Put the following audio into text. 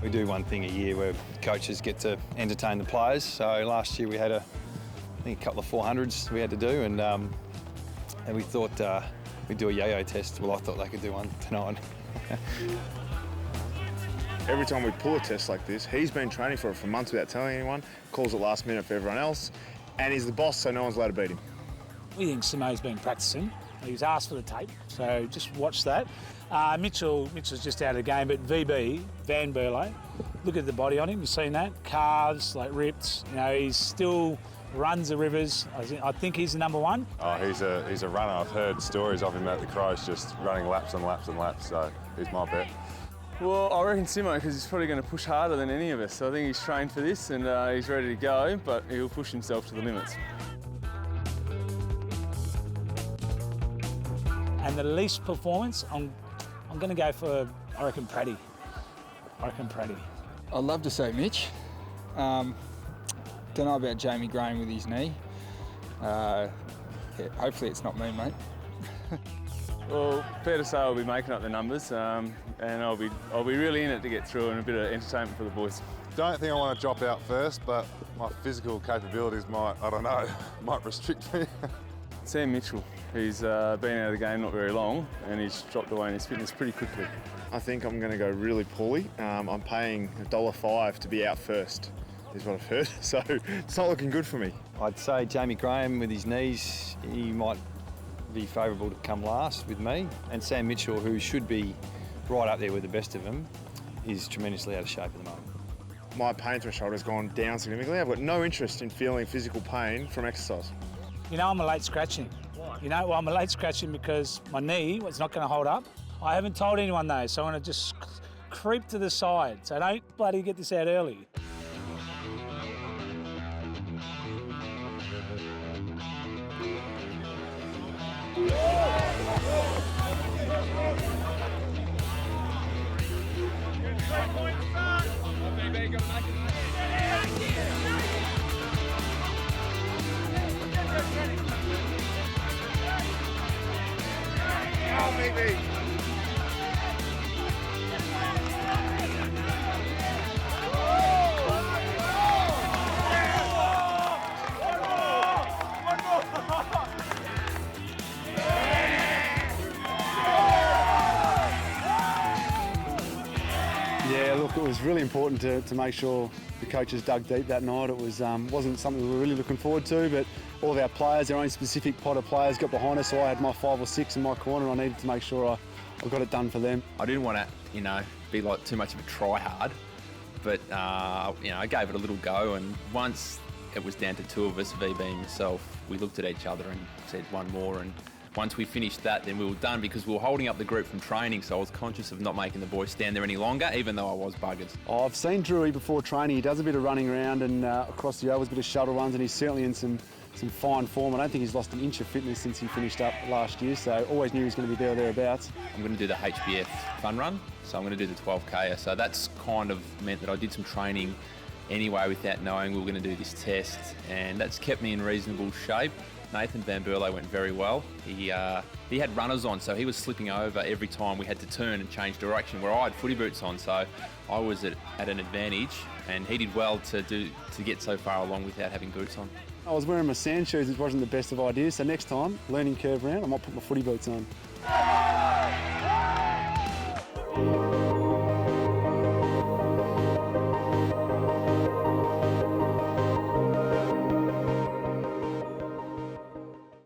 We do one thing a year where coaches get to entertain the players. So last year we had I think a couple of 400s we had to do, and we thought we'd do a yo-yo test. Well, I thought they could do one tonight. Every time we pull a test like this, he's been training for it for months without telling anyone, calls it last minute for everyone else, and he's the boss, so no one's allowed to beat him. We think Simo's been practicing. He was asked for the tape, so just watch that. Mitchell's just out of the game, but VB, Van Berlo, look at the body on him, you've seen that? Calves, like ripped, you know, he still runs the rivers. I think he's the number one. Oh, he's a runner. I've heard stories of him at the Crows just running laps and laps and laps, so he's my bet. Well, I reckon Simo, because he's probably going to push harder than any of us. So I think he's trained for this and he's ready to go, but he'll push himself to the limits. And the least performance, I'm going to go for, I reckon, Praddy. I'd love to say Mitch. Don't know about Jamie Graham with his knee. Yeah, hopefully it's not me, mate. Well, fair to say I'll be making up the numbers and I'll be really in it to get through and a bit of entertainment for the boys. Don't think I want to drop out first, but my physical capabilities might restrict me. Sam Mitchell, he's been out of the game not very long and he's dropped away in his fitness pretty quickly. I think I'm going to go really poorly. I'm paying $1.05 to be out first, is what I've heard, so it's not looking good for me. I'd say Jamie Graham with his knees, he might be favourable to come last with me. And Sam Mitchell, who should be right up there with the best of them, is tremendously out of shape at the moment. My pain threshold has gone down significantly. I've got no interest in feeling physical pain from exercise. You know, I'm a late scratching. Why? You know, well, I'm a late scratching because my knee was not going to hold up. I haven't told anyone though, so I'm going to just creep to the side. So don't bloody get this out early. Yeah, look, it was really important to make sure the coaches dug deep that night. It wasn't something we were really looking forward to, but all of our players, their own specific pot of players, got behind us. So I had my 5 or 6 in my corner, and I needed to make sure I got it done for them. I didn't want to, be like too much of a try-hard, but I gave it a little go. And once it was down to 2 of us, VB and myself, we looked at each other and said one more. And once we finished that, then we were done because we were holding up the group from training, so I was conscious of not making the boys stand there any longer, even though I was buggered. I've seen Drewy before training. He does a bit of running around and across the ovals, a bit of shuttle runs, and he's certainly in some fine form. I don't think he's lost an inch of fitness since he finished up last year, so always knew he was going to be there or thereabouts. I'm going to do the HBF fun run, so I'm going to do the 12K. So that's kind of meant that I did some training anyway without knowing we were going to do this test, and that's kept me in reasonable shape. Nathan Van Berlo went very well. He had runners on, so he was slipping over every time we had to turn and change direction, where I had footy boots on, so I was at an advantage, and he did well to get so far along without having boots on. I was wearing my sand shoes, which wasn't the best of ideas, so next time, learning curve round, I might put my footy boots on.